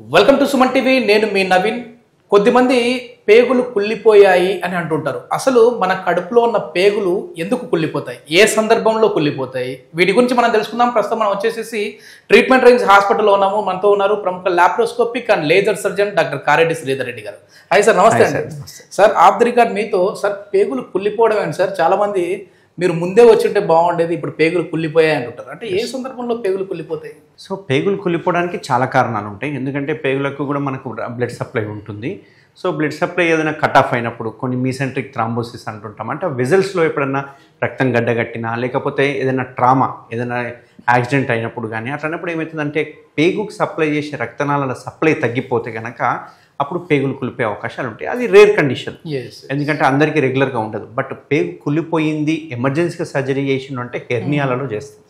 Welcome to Suman TV. నేను మీ నవీన్. కొద్దిమంది పేగులు కుళ్ళిపోయాయి అని అంటుంటారు. అసలు మన కడుపులో ఉన్న పేగులు ఎందుకు కుళ్ళిపోతాయి, ఏ సందర్భంలో కుళ్ళిపోతాయి, వీటి గురించి మనం తెలుసుకుందాం. ప్రస్తుతం మనం వచ్చేసి ట్రీట్మెంట్ రేంజ్ హాస్పిటల్లో ఉన్నాము. మనతో ఉన్నారు ప్రముఖ laparoscopic and laser surgeon doctor Kareddy Sridhar Reddy garu. Hi sir, నమస్తే అండి. సార్, ఆఫ్ ది రికార్డ్ మీతో సార్, పేగులు కుళ్ళిపోవడం ఏంటి సార్? చాలా మంది మీరు ముందే వచ్చింటే బాగుండేది, ఇప్పుడు పేగులు కుళ్ళిపోయాయి అంటుంటారు. అంటే ఏ సందర్భంలో పేగులు కుళ్ళిపోతాయి? సో పేగులు కుళ్ళిపోవడానికి చాలా కారణాలు ఉంటాయి. ఎందుకంటే పేగులకు కూడా మనకు బ్లడ్ సప్లై ఉంటుంది. సో బ్లడ్ సప్లై ఏదైనా కట్ ఆఫ్ అయినప్పుడు కొన్ని మీసెంట్రిక్ థ్రాంబోసిస్ అంటుంటాం. అంటే వెజల్స్లో ఎప్పుడన్నా రక్తం గడ్డగట్టినా, లేకపోతే ఏదైనా ట్రామా, ఏదైనా యాక్సిడెంట్ అయినప్పుడు కానీ అట్లన్నప్పుడు ఏమవుతుందంటే పేగుకు సప్లై చేసే రక్తనాళాల సప్లై తగ్గిపోతే కనుక అప్పుడు పేగులు కుళ్ళిపోయే అవకాశాలు ఉంటాయి. అది రేర్ కండిషన్, ఎందుకంటే అందరికీ రెగ్యులర్గా ఉండదు. బట్ పేగు కుళ్ళిపోయింది, ఎమర్జెన్సీగా సర్జరీ చేసిన అంటే హెర్నియాలలో చేస్తాం.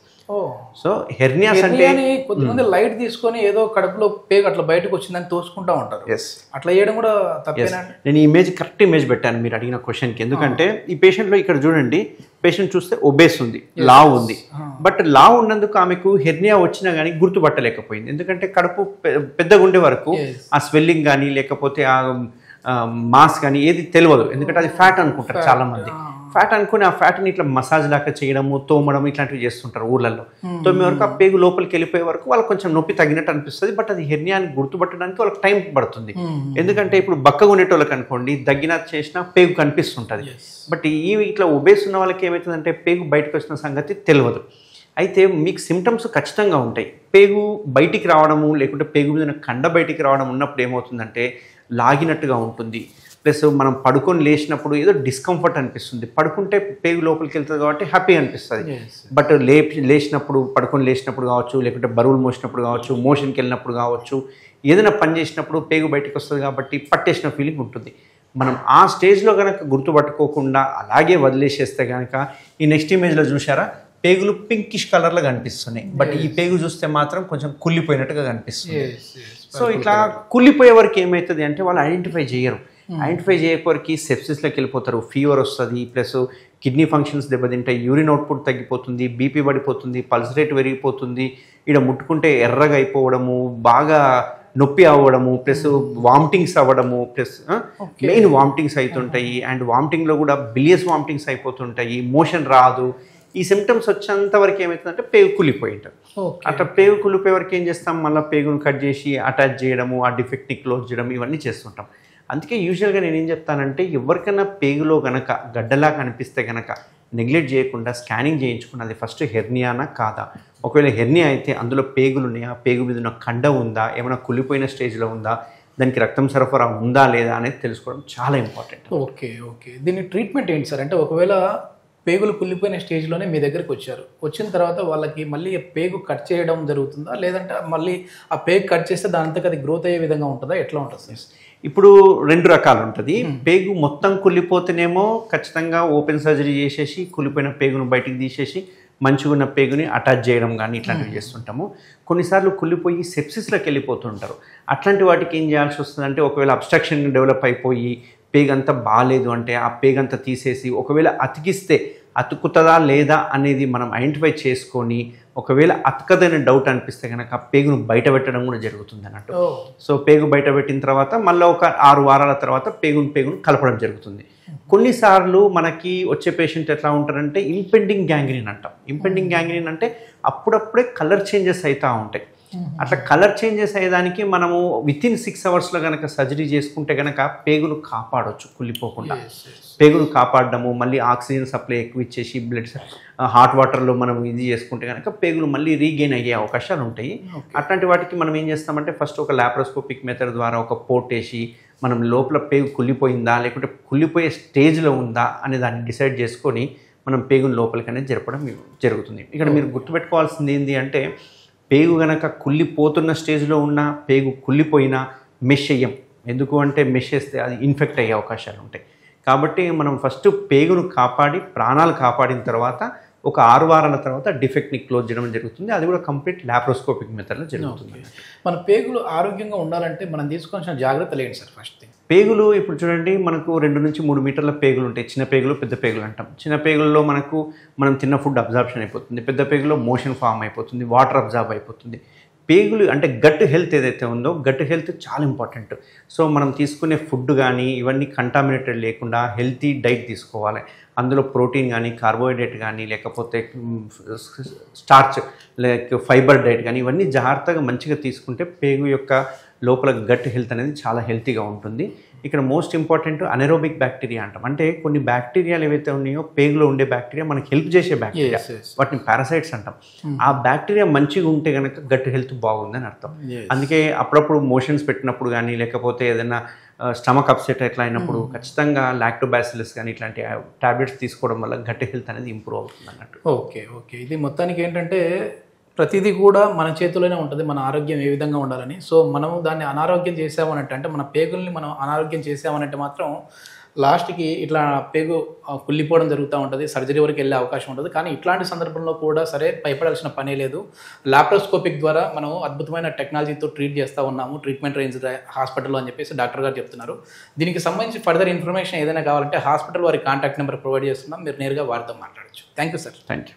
సో హెర్నియాస్ అంటే కొంతమంది లైట్ తీసుకొని ఏదో కడుపులో పేగు అట్లా బయటకు వచ్చిందని తోసుకుంటా ఉంటారు. అట్లా చేయడం కూడా తప్పేనా? నేను ఇమేజ్ కరెక్ట్ ఇమేజ్ పెట్టాను మీరు అడిగిన క్వశ్చన్కి. ఎందుకంటే ఈ పేషెంట్లో ఇక్కడ చూడండి, పేషెంట్ చూస్తే ఒబేస్ ఉంది, లావ్ ఉంది. బట్ లావ్ ఉన్నందుకు ఆమెకు హెర్నియా వచ్చినా కానీ గుర్తుపట్టలేకపోయింది. ఎందుకంటే కడుపు పెద్దగా ఉండే వరకు ఆ స్వెల్లింగ్ కానీ లేకపోతే ఆ మాస్ కానీ ఏది తెలియదు. ఎందుకంటే అది ఫ్యాట్ అనుకుంటారు చాలా మంది. ఫ్యాట్ అనుకుని ఆ ఫ్యాట్ని ఇట్లా మసాజ్ లాగా చేయడము, తోమడం ఇట్లాంటివి చేస్తుంటారు ఊళ్ళల్లో. తొమ్మిది వరకు ఆ పేగు లోపలికి వెళ్ళిపోయే వరకు వాళ్ళకి కొంచెం నొప్పి తగినట్టు అనిపిస్తుంది. బట్ అది హెర్నియాని గుర్తుపట్టడానికి వాళ్ళకి టైం పడుతుంది. ఎందుకంటే ఇప్పుడు బక్కగా ఉండేటోళ్ళకి అనుకోండి, దగ్గిన చేసినా పేగు కనిపిస్తుంటుంది. బట్ ఇట్లా ఒబేస్ ఉన్న వాళ్ళకి ఏమవుతుందంటే పేగు బయటకు వచ్చిన సంగతి తెలియదు. అయితే మీకు సిమ్టమ్స్ ఖచ్చితంగా ఉంటాయి. పేగు బయటికి రావడము, లేకుంటే పేగు మీద కండ బయటికి రావడం ఉన్నప్పుడు ఏమవుతుందంటే లాగినట్టుగా ఉంటుంది. ప్లస్ మనం పడుకొని లేచినప్పుడు ఏదో డిస్కంఫర్ట్ అనిపిస్తుంది. పడుకుంటే పేగు లోపలికి వెళ్తుంది కాబట్టి హ్యాపీ అనిపిస్తుంది. బట్ లేచినప్పుడు, పడుకొని లేచినప్పుడు కావచ్చు, లేకుంటే బరువులు మోసినప్పుడు కావచ్చు, మోషన్కి వెళ్ళినప్పుడు కావచ్చు, ఏదైనా పని చేసినప్పుడు పేగు బయటకు వస్తుంది కాబట్టి పట్టేసిన ఫీలింగ్ ఉంటుంది. మనం ఆ స్టేజ్లో కనుక గుర్తుపట్టుకోకుండా అలాగే వదిలేసేస్తే కనుక ఈ నెక్స్ట్ ఇమేజ్లో చూసారా, పేగులు పింకిష్ కలర్లో కనిపిస్తున్నాయి. బట్ ఈ పేగు చూస్తే మాత్రం కొంచెం కుళ్ళిపోయినట్టుగా కనిపిస్తుంది. సో ఇట్లా కుళ్ళిపోయే వరకు ఏమవుతుంది అంటే వాళ్ళు ఐడెంటిఫై చేయరు. ఐడెంటిఫై చేయకపోరికి సెప్సిస్లోకి వెళ్ళిపోతారు, ఫీవర్ వస్తుంది, ప్లస్ కిడ్నీ ఫంక్షన్స్ దెబ్బతింటాయి, యూరిన్ అవుట్పుట్ తగ్గిపోతుంది, బీపీ పడిపోతుంది, పల్స్ రేట్ పెరిగిపోతుంది, ఇక్కడ ముట్టుకుంటే ఎర్రగా అయిపోవడము, బాగా నొప్పి అవ్వడము, ప్లస్ వామిటింగ్స్ అవ్వడము, ప్లస్ మెయిన్ వామిటింగ్స్ అవుతుంటాయి. అండ్ వామిటింగ్లో కూడా బిలియస్ వామిటింగ్స్ అయిపోతుంటాయి, మోషన్ రాదు. ఈ సిమ్టమ్స్ వచ్చేంత వరకు ఏమవుతుందంటే పేగు కుళ్ళిపోయి ఉంటారు. అట్లా పేగు కుళ్ళిపోయే వరకు ఏం చేస్తాం, మళ్ళీ పేగును కట్ చేసి అటాచ్ చేయడము, ఆ డిఫెక్ట్ని క్లోజ్ చేయడం, ఇవన్నీ చేస్తుంటాం. అందుకే యూజువల్గా నేనేం చెప్తానంటే, ఎవరికైనా పేగులో కనుక గడ్డలా కనిపిస్తే కనుక నెగ్లెక్ట్ చేయకుండా స్కానింగ్ చేయించుకున్నది ఫస్ట్ హెర్నియానా కాదా. ఒకవేళ హెర్నియా అయితే అందులో పేగులు ఉన్నాయా, పేగు మీద ఉన్న కండ ఉందా, ఏమైనా కుళ్ళిపోయిన స్టేజ్లో ఉందా, దానికి రక్తం సరఫరా ఉందా లేదా అనేది తెలుసుకోవడం చాలా ఇంపార్టెంట్. ఓకే. దీని ట్రీట్మెంట్ ఏంటి సార్? అంటే ఒకవేళ పేగులు కుళ్ళిపోయిన స్టేజ్లోనే మీ దగ్గరికి వచ్చారు, వచ్చిన తర్వాత వాళ్ళకి మళ్ళీ పేగు కట్ చేయడం జరుగుతుందా, లేదంటే మళ్ళీ ఆ పేగు కట్ చేస్తే దానంతకు అది గ్రోత్ అయ్యే విధంగా ఉంటుందా, ఎట్లా ఉంటుంది సార్? ఇప్పుడు రెండు రకాలు ఉంటుంది. పేగు మొత్తం కుళ్ళిపోతేనేమో ఖచ్చితంగా ఓపెన్ సర్జరీ చేసేసి కుళ్ళిపోయిన పేగును బయటికి తీసేసి మంచిగా ఉన్న పేగుని అటాచ్ చేయడం కానీ ఇట్లాంటివి చేస్తుంటాము. కొన్నిసార్లు కుళ్ళిపోయి సెప్సిస్లోకి వెళ్ళిపోతుంటారు. అట్లాంటి వాటికి ఏం చేయాల్సి వస్తుందంటే, ఒకవేళ అబ్స్ట్రక్షన్ డెవలప్ అయిపోయి పేగంతా బాగాలేదు అంటే ఆ పేగంతా తీసేసి ఒకవేళ అతికిస్తే అతుకుతుందా లేదా అనేది మనం ఐడెంటిఫై చేసుకొని, ఒకవేళ అతకదనే డౌట్ అనిపిస్తే కనుక పేగును బయట పెట్టడం కూడా జరుగుతుంది అన్నట్టు. సో పేగు బయట పెట్టిన తర్వాత మళ్ళీ ఒక 6 వారాల తర్వాత పేగును కలపడం జరుగుతుంది. కొన్నిసార్లు మనకి వచ్చే పేషెంట్ ఎట్లా ఉంటారంటే ఇంపెండింగ్ గ్యాంగ్రీన్ అంటాం. ఇంపెండింగ్ గ్యాంగ్రీన్ అంటే అప్పుడప్పుడే కలర్ చేంజెస్ అవుతూ ఉంటాయి. అట్లా కలర్ చేంజెస్ అయ్యేదానికి మనము వితిన్ 6 అవర్స్లో కనుక సర్జరీ చేసుకుంటే కనుక పేగును కాపాడవచ్చు కుళ్ళిపోకుండా. పేగును కాపాడడము, మళ్ళీ ఆక్సిజన్ సప్లై ఎక్కువ ఇచ్చేసి బ్లడ్ హాట్ వాటర్లో మనం ఇది చేసుకుంటే కనుక పేగులు మళ్ళీ రీగెయిన్ అయ్యే అవకాశాలు ఉంటాయి. అట్లాంటి వాటికి మనం ఏం చేస్తామంటే, ఫస్ట్ ఒక లాప్రోస్కోపిక్ మెథడ్ ద్వారా ఒక పోర్ట్ వేసి మనం లోపల పేగు కుళ్ళిపోయిందా లేకుంటే కుళ్ళిపోయే స్టేజ్లో ఉందా అనే దాన్ని డిసైడ్ చేసుకొని మనం పేగును లోపలికి అనేది జరపడం జరుగుతుంది. ఇక్కడ మీరు గుర్తుపెట్టుకోవాల్సింది ఏంటి అంటే, పేగు కనుక కుళ్ళిపోతున్న స్టేజ్లో ఉన్న పేగు కుళ్ళిపోయినా మెష్ చేయం. ఎందుకు అంటే మెష్ చేస్తే అది ఇన్ఫెక్ట్ అయ్యే అవకాశాలు ఉంటాయి. కాబట్టి మనం ఫస్ట్ పేగును కాపాడి ప్రాణాలు కాపాడిన తర్వాత ఒక 6 వారాల తర్వాత డిఫెక్ట్ని క్లోజ్ చేయడం జరుగుతుంది. అది కూడా కంప్లీట్ లాప్రోస్కోపిక్ మెథడ్లో జరుగుతుంది. మన పేగులు ఆరోగ్యంగా ఉండాలంటే మనం తీసుకోవాల్సిన జాగ్రత్తలు ఏంటి సార్? ఫస్ట్ థింగ్, పేగులు ఇప్పుడు చూడండి, మనకు 2 నుంచి 3 మీటర్ల పేగులు ఉంటాయి. చిన్న పేగులు, పెద్ద పేగులు అంటాం. చిన్న పేగుల్లో మనం తిన్న ఫుడ్ అబ్జార్ప్షన్ అయిపోతుంది. పెద్ద పేగులో మోషన్ ఫామ్ అయిపోతుంది, వాటర్ అబ్జార్బ్ అయిపోతుంది. పేగులు అంటే గట్ హెల్త్ ఏదైతే ఉందో గట్ హెల్త్ చాలా ఇంపార్టెంట్. సో మనం తీసుకునే ఫుడ్ కానీ ఇవన్నీ కంటామినేటెడ్ లేకుండా హెల్తీ డైట్ తీసుకోవాలి. అందులో ప్రోటీన్ కానీ కార్బోహైడ్రేట్ కానీ లేకపోతే స్టార్చ్ లైక్ ఫైబర్ డైట్ కానీ ఇవన్నీ జాగ్రత్తగా మంచిగా తీసుకుంటే పేగు యొక్క లోపల గట్ హెల్త్ అనేది చాలా హెల్తీగా ఉంటుంది. ఇక్కడ మోస్ట్ ఇంపార్టెంట్ అనెరోబిక్ బ్యాక్టీరియా అంటాం. అంటే కొన్ని బ్యాక్టీరియాలు ఏవైతే ఉన్నాయో పేగులో ఉండే బ్యాక్టీరియా మనకి హెల్ప్ చేసే బ్యాక్టీరియా, వాటిని పారాసైట్స్ అంటాం. ఆ బ్యాక్టీరియా మంచిగా ఉంటే కనుక గట్ హెల్త్ బాగుందని అర్థం. అందుకే అప్పుడప్పుడు మోషన్స్ పెట్టినప్పుడు కానీ లేకపోతే ఏదైనా స్టమక్ అప్సెట్ ఎట్లా అయినప్పుడు ఖచ్చితంగా లాక్టోబాసిల్లస్ కానీ ఇట్లాంటి టాబ్లెట్స్ తీసుకోవడం వల్ల గట్ హెల్త్ అనేది ఇంప్రూవ్ అవుతుంది అన్నట్టు. ఓకే ఓకే, ఇది మొత్తానికి ఏంటంటే ప్రతిదీ కూడా మన చేతిలోనే ఉంటుంది, మన ఆరోగ్యం ఏ విధంగా ఉండాలని. సో మనము దాన్ని అనారోగ్యం చేసామనంటే, అంటే మన పేగుల్ని మనం అనారోగ్యం చేసామనంటే మాత్రం లాస్ట్కి ఇట్లా పేగు కుళ్ళిపోవడం జరుగుతూ ఉంటుంది, సర్జరీ వరకు వెళ్ళే అవకాశం ఉంటుంది. కానీ ఇట్లాంటి సందర్భంలో కూడా సరే భయపడాల్సిన పనే లేదు. లాప్రోస్కోపిక్ ద్వారా మనం అద్భుతమైన టెక్నాలజీతో ట్రీట్ చేస్తూ ఉన్నాము, ట్రీట్మెంట్ రేంజ్ హాస్పిటల్లో అని చెప్పేసి డాక్టర్ గారు చెప్తున్నారు. దీనికి సంబంధించి ఫర్దర్ ఇన్ఫర్మేషన్ ఏదైనా కావాలంటే హాస్పిటల్ వారి కాంటాక్ట్ నెంబర్ ప్రొవైడ్ చేస్తున్నాం, మీరు నేరుగా వారితో మాట్లాడచ్చు. Thank you sir. Thank you.